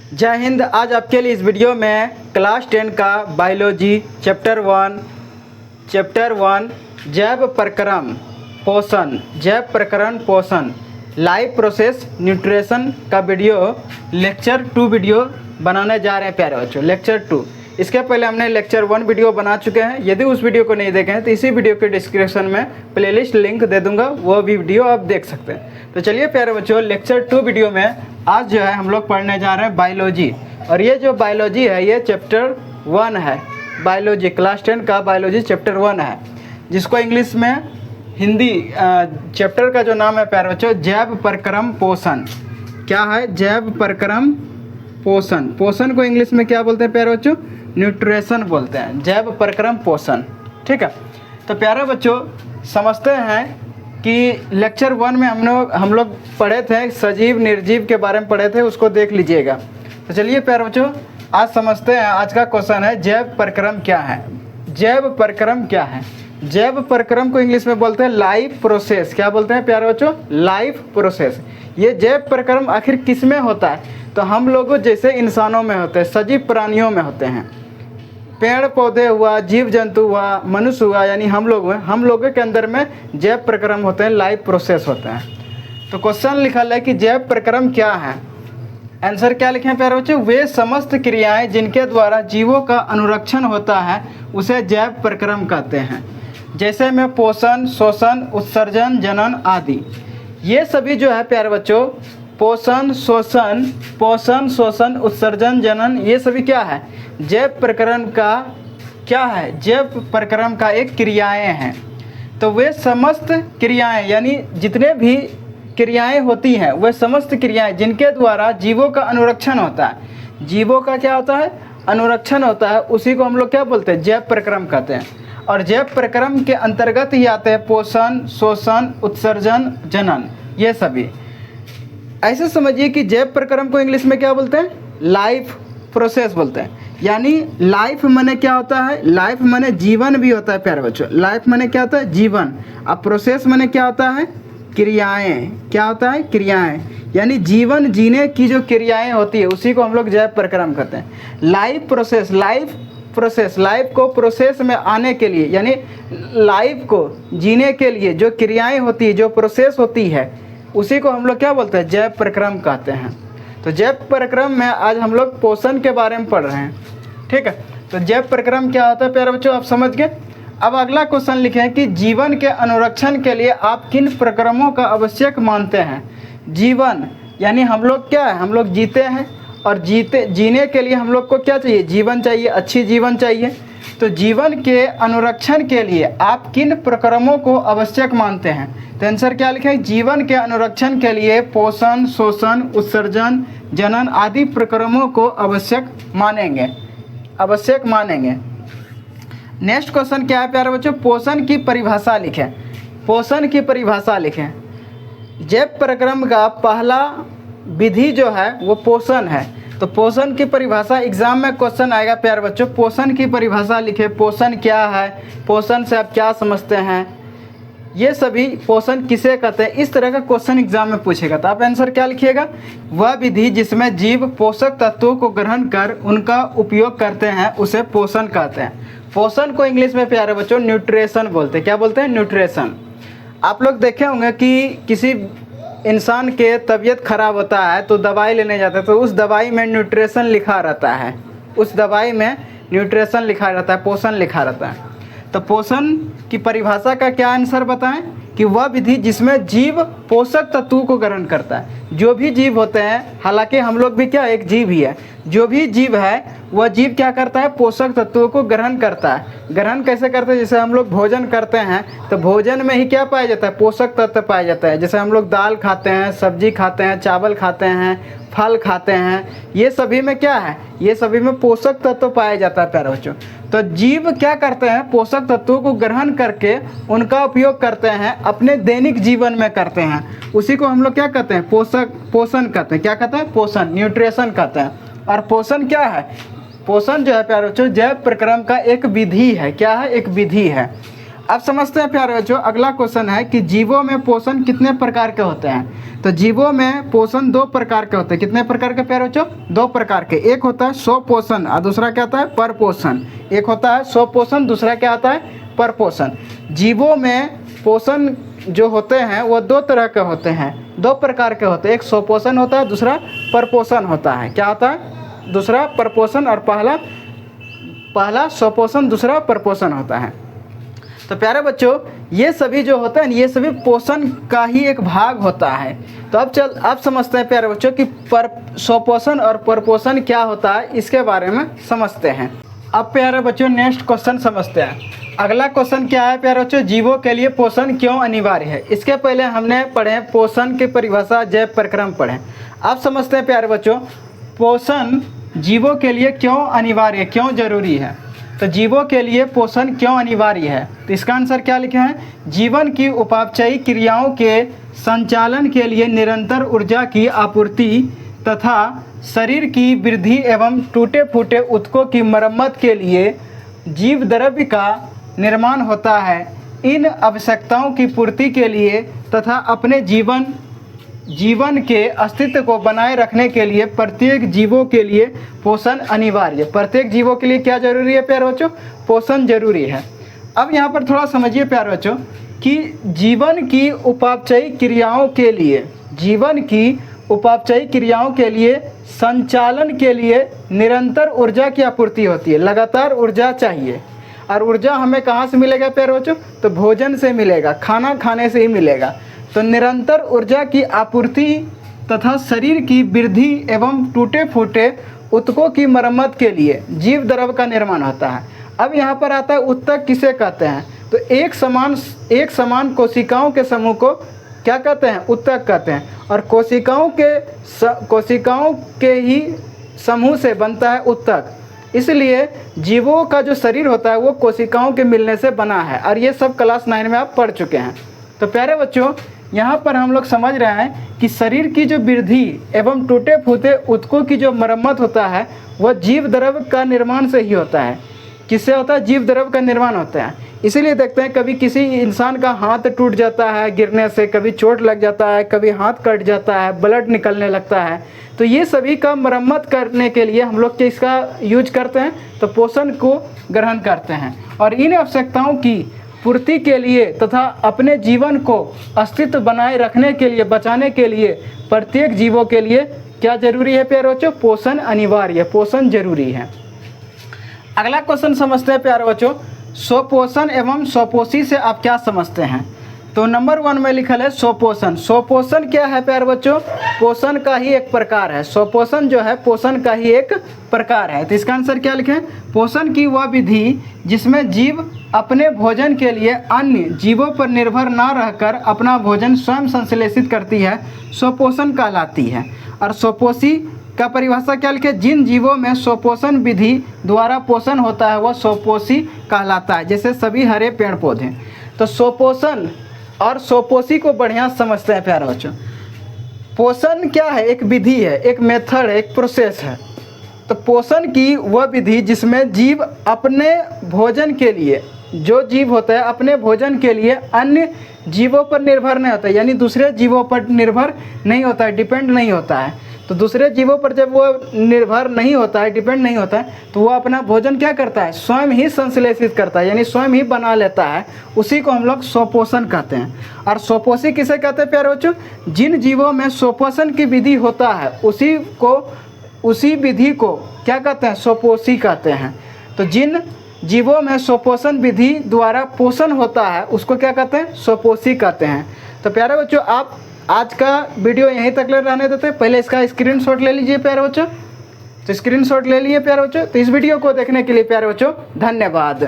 जय हिंद। आज आपके लिए इस वीडियो में क्लास 10 का बायोलॉजी चैप्टर वन जैव प्रक्रम पोषण लाइव प्रोसेस न्यूट्रिशन का लेक्चर 2 वीडियो बनाने जा रहे हैं प्यारे बच्चों। लेक्चर 2, इसके पहले हमने लेक्चर 1 वीडियो बना चुके हैं। यदि उस वीडियो को नहीं देखे हैं तो इसी वीडियो के डिस्क्रिप्शन में प्लेलिस्ट लिंक दे दूंगा, वो भी वीडियो आप देख सकते हैं। तो चलिए प्यारे बच्चों, लेक्चर 2 वीडियो में आज जो है हम लोग पढ़ने जा रहे हैं बायोलॉजी। और ये जो बायोलॉजी है ये चैप्टर 1 है। बायोलॉजी क्लास 10 का बायोलॉजी चैप्टर 1 है, जिसको इंग्लिश में हिंदी चैप्टर का जो नाम है प्यारे बच्चों, जैव प्रक्रम पोषण। क्या है? जैव प्रक्रम पोषण। पोषण को इंग्लिश में क्या बोलते हैं प्यारे बच्चों? न्यूट्रिशन बोलते हैं। जैव प्रक्रम पोषण, ठीक है। तो प्यारे बच्चों, समझते हैं कि लेक्चर 1 में हम लोग पढ़े थे सजीव निर्जीव के बारे में पढ़े थे, उसको देख लीजिएगा। तो चलिए प्यारे बच्चों, आज समझते हैं। आज का क्वेश्चन है जैव प्रक्रम क्या है। जैव प्रक्रम क्या है? जैव प्रक्रम को इंग्लिश में बोलते हैं लाइफ प्रोसेस। क्या बोलते हैं प्यारे बच्चों? Life process. ये जैव प्रक्रम आखिर किस में होता है? तो हम लोगों जैसे इंसानों में होते हैं, सजीव प्राणियों में होते हैं। पेड़ पौधे हुआ, जीव जंतु हुआ, मनुष्य हुआ, यानी हम लोग हुए, हम लोगों के अंदर में जैव प्रक्रम होते हैं, लाइफ प्रोसेस होते हैं। तो क्वेश्चन लिखा है कि जैव प्रक्रम क्या है। आंसर क्या लिखे हैं प्यारे बच्चों? वे समस्त क्रियाएं जिनके द्वारा जीवों का अनुरक्षण होता है उसे जैव प्रक्रम कहते हैं। जैसे में पोषण, शोषण, उत्सर्जन, जनन आदि। ये सभी जो है प्यारे बच्चों, पोषण, शोषण, उत्सर्जन, जनन, ये सभी क्या है? जैव प्रक्रम का क्या है? जैव प्रक्रम का एक क्रियाएं हैं। तो वे समस्त क्रियाएं, यानी जितने भी क्रियाएं होती हैं, वे समस्त क्रियाएं जिनके द्वारा जीवों का अनुरक्षण होता है। जीवों का क्या होता है? अनुरक्षण होता है। उसी को हम लोग क्या बोलते हैं? जैव प्रक्रम कहते हैं। और जैव प्रक्रम के अंतर्गत ही आते हैं पोषण, शोषण, उत्सर्जन, जनन, ये सभी। ऐसे समझिए कि जैव प्रक्रम को इंग्लिश में क्या बोलते हैं? लाइफ प्रोसेस बोलते हैं। यानी लाइफ माने क्या होता है? लाइफ माने जीवन भी होता है प्यारे बच्चों। लाइफ माने क्या होता है? जीवन। अब प्रोसेस माने क्या होता है? क्रियाएं। क्या होता है? क्रियाएं। यानी जीवन जीने की जो क्रियाएं होती है उसी को हम लोग जैव प्रक्रम कहते हैं। लाइफ प्रोसेस, लाइफ को प्रोसेस में आने के लिए, यानी लाइफ को जीने के लिए जो क्रियाएं होती है, जो प्रोसेस होती है, उसी को हम लोग क्या बोलते हैं? जैव प्रक्रम कहते हैं। तो जैव प्रक्रम में आज हम लोग पोषण के बारे में पढ़ रहे हैं, ठीक है। तो जैव प्रक्रम क्या होता है प्यारे बच्चों, आप समझ गए। अब अगला क्वेश्चन लिखें कि जीवन के अनुरक्षण के लिए आप किन प्रक्रमों का आवश्यक मानते हैं। जीवन यानी हम लोग क्या है? हम लोग जीते हैं, और जीने के लिए हम लोग को क्या चाहिए? जीवन चाहिए, अच्छी जीवन चाहिए। तो जीवन के अनुरक्षण के लिए आप किन प्रक्रमों को आवश्यक मानते हैं? तो आंसर क्या लिखें? जीवन के अनुरक्षण के लिए पोषण, शोषण, उत्सर्जन, जनन आदि प्रक्रमों को आवश्यक मानेंगे। नेक्स्ट क्वेश्चन क्या है प्यारे बच्चों? पोषण की परिभाषा लिखें। पोषण की परिभाषा लिखें। जैव प्रक्रम का पहला विधि जो है वो पोषण है। तो पोषण की परिभाषा एग्जाम में क्वेश्चन आएगा प्यारे बच्चों। पोषण की परिभाषा लिखे। पोषण क्या है? पोषण से आप क्या समझते हैं? ये सभी पोषण किसे कहते हैं, इस तरह का क्वेश्चन एग्जाम में पूछेगा। तो आप आंसर क्या लिखिएगा? वह विधि जिसमें जीव पोषक तत्वों को ग्रहण कर उनका उपयोग करते हैं उसे पोषण कहते हैं। पोषण को इंग्लिश में प्यारे बच्चों न्यूट्रिशन बोलते हैं। क्या बोलते हैं? न्यूट्रिशन। आप लोग देखे होंगे कि किसी इंसान के तबीयत खराब होता है तो दवाई लेने जाते हैं, तो उस दवाई में न्यूट्रिशन लिखा रहता है। उस दवाई में न्यूट्रिशन लिखा रहता है, पोषण लिखा रहता है। तो पोषण की परिभाषा का क्या आंसर बताएं? कि वह विधि जिसमें जीव पोषक तत्वों को ग्रहण करता है। जो भी जीव होते हैं, हालांकि हम लोग भी क्या एक जीव ही है, जो भी जीव है वह जीव क्या करता है? पोषक तत्वों को ग्रहण करता है। ग्रहण कैसे करते हैं? जैसे हम लोग भोजन करते हैं तो भोजन में ही क्या पाया जाता है? पोषक तत्व पाया जाता है। जैसे हम लोग दाल खाते हैं, सब्जी खाते हैं, चावल खाते हैं, फल खाते हैं, ये सभी में क्या है? ये सभी में पोषक तत्व पाया जाता है प्यारे बच्चों। तो जीव क्या करते हैं? पोषक तत्वों को ग्रहण करके उनका उपयोग करते हैं, अपने दैनिक जीवन में करते हैं। उसी को हम लोग क्या कहते हैं? पोषण कहते हैं। क्या कहते हैं? पोषण, न्यूट्रिशन कहते हैं। और पोषण क्या है? पोषण जो है प्यारे बच्चों जैव प्रक्रम का एक विधि है। क्या है? एक विधि है। अब समझते हैं प्यारे बच्चों, अगला क्वेश्चन है कि जीवों में पोषण कितने प्रकार के होते हैं। तो जीवों में पोषण 2 प्रकार के होते हैं। कितने प्रकार के प्यारे बच्चों? 2 प्रकार के। एक होता है स्वपोषण और दूसरा क्या होता है? परपोषण। एक होता है स्वपोषण, दूसरा क्या आता है? परपोषण। जीवों में पोषण जो होते हैं वो 2 तरह के होते हैं, 2 प्रकार के होते हैं। एक स्वपोषण होता है, दूसरा परपोषण होता है। क्या होता है? दूसरा परपोषण और पहला स्वपोषण, दूसरा परपोषण होता है। तो प्यारे बच्चों, ये सभी जो होता है ये सभी पोषण का ही एक भाग होता है। तो अब समझते हैं प्यारे बच्चों कि स्वपोषण और परपोषण क्या होता है, इसके बारे में समझते हैं। अब प्यारे बच्चों नेक्स्ट क्वेश्चन समझते हैं। अगला क्वेश्चन क्या है प्यारे बच्चों? जीवों के लिए पोषण क्यों अनिवार्य है। इसके पहले हमने पढ़े पोषण की परिभाषा, जैव प्रक्रम पढ़े। अब समझते हैं प्यारे बच्चों पोषण जीवों के लिए क्यों अनिवार्य है, क्यों जरूरी है। तो जीवों के लिए पोषण क्यों अनिवार्य है, तो इसका आंसर क्या लिखे हैं? जीवन की उपापचयी क्रियाओं के संचालन के लिए निरंतर ऊर्जा की आपूर्ति तथा शरीर की वृद्धि एवं टूटे फूटे ऊतकों की मरम्मत के लिए जीव द्रव्य का निर्माण होता है। इन आवश्यकताओं की पूर्ति के लिए तथा अपने जीवन के अस्तित्व को बनाए रखने के लिए प्रत्येक जीवों के लिए पोषण अनिवार्य है। प्रत्येक जीवों के लिए क्या जरूरी है प्यारे बच्चों? पोषण जरूरी है। अब यहाँ पर थोड़ा समझिए प्यारे बच्चों कि जीवन की उपापचयी क्रियाओं के लिए संचालन के लिए निरंतर ऊर्जा की आपूर्ति होती है। लगातार ऊर्जा चाहिए, और ऊर्जा हमें कहाँ से मिलेगा प्यारे बच्चों? तो भोजन से मिलेगा, खाना खाने से ही मिलेगा। तो निरंतर ऊर्जा की आपूर्ति तथा शरीर की वृद्धि एवं टूटे फूटे ऊतकों की मरम्मत के लिए जीव द्रव्य का निर्माण होता है। अब यहाँ पर आता है ऊतक किसे कहते हैं? तो एक समान कोशिकाओं के समूह को क्या कहते हैं? ऊतक कहते हैं। और कोशिकाओं के ही समूह से बनता है ऊतक। इसलिए जीवों का जो शरीर होता है वो कोशिकाओं के मिलने से बना है, और ये सब क्लास 9 में आप पढ़ चुके हैं। तो प्यारे बच्चों यहाँ पर हम लोग समझ रहे हैं कि शरीर की जो वृद्धि एवं टूटे फूटे ऊतकों की जो मरम्मत होता है वह जीव द्रव्य का निर्माण से ही होता है। किससे होता है? जीव द्रव्य का निर्माण होता है। इसीलिए देखते हैं कभी किसी इंसान का हाथ टूट जाता है गिरने से, कभी चोट लग जाता है, कभी हाथ कट जाता है, ब्लड निकलने लगता है। तो ये सभी का मरम्मत करने के लिए हम लोग किसका यूज करते हैं? तो पोषण को ग्रहण करते हैं। और इन आवश्यकताओं की पूर्ति के लिए तथा अपने जीवन को अस्तित्व बनाए रखने के लिए, बचाने के लिए प्रत्येक जीवों के लिए क्या जरूरी है प्यारे बच्चों? पोषण अनिवार्य, पोषण जरूरी है। अगला क्वेश्चन समझते हैं प्यारे बच्चों, स्वपोषण एवं स्वपोषी से आप क्या समझते हैं। तो नंबर 1 में लिखल है स्वपोषण। स्वपोषण क्या है प्यारे बच्चों? पोषण का ही एक प्रकार है। स्वपोषण जो है पोषण का ही एक प्रकार है। तो इसका आंसर क्या लिखें? पोषण की वह विधि जिसमें जीव अपने भोजन के लिए अन्य जीवों पर निर्भर न रहकर अपना भोजन स्वयं संश्लेषित करती है, स्वपोषण कहलाती है। और स्वपोषी का परिभाषा क्या लिखे? जिन जीवों में स्वपोषण विधि द्वारा पोषण होता है वह स्वपोषी कहलाता है, जैसे सभी हरे पेड़ पौधे। तो स्वपोषण और स्वपोषी को बढ़िया समझते हैं प्यारे बच्चों। पोषण क्या है? एक विधि है, एक मेथड है, एक प्रोसेस है। तो पोषण की वह विधि जिसमें जीव अपने भोजन के लिए, जो जीव होता है अपने भोजन के लिए अन्य जीवों पर निर्भर नहीं होता है, यानी दूसरे जीवों पर निर्भर नहीं होता है, डिपेंड नहीं होता है। तो दूसरे जीवों पर जब वो निर्भर नहीं होता है, डिपेंड नहीं होता है, तो वो अपना भोजन क्या करता है? स्वयं ही संश्लेषित करता है, यानी स्वयं ही बना लेता है। उसी को हम लोग स्वपोषण कहते हैं। और स्वपोषी किसे कहते हैं प्यारे बच्चों? जिन जीवों में स्वपोषण की विधि होता है उसी विधि को क्या कहते हैं? स्वपोषी कहते हैं। तो जिन जीवों में स्वपोषण विधि द्वारा पोषण होता है उसको क्या कहते हैं? स्वपोषी कहते हैं। तो प्यारे बच्चों आप आज का वीडियो यहीं तक ले रहने देते हैं। पहले इसका स्क्रीनशॉट ले लीजिए प्यारे बच्चों। तो स्क्रीनशॉट ले लिए प्यारे बच्चों। तो इस वीडियो को देखने के लिए प्यारे बच्चों धन्यवाद।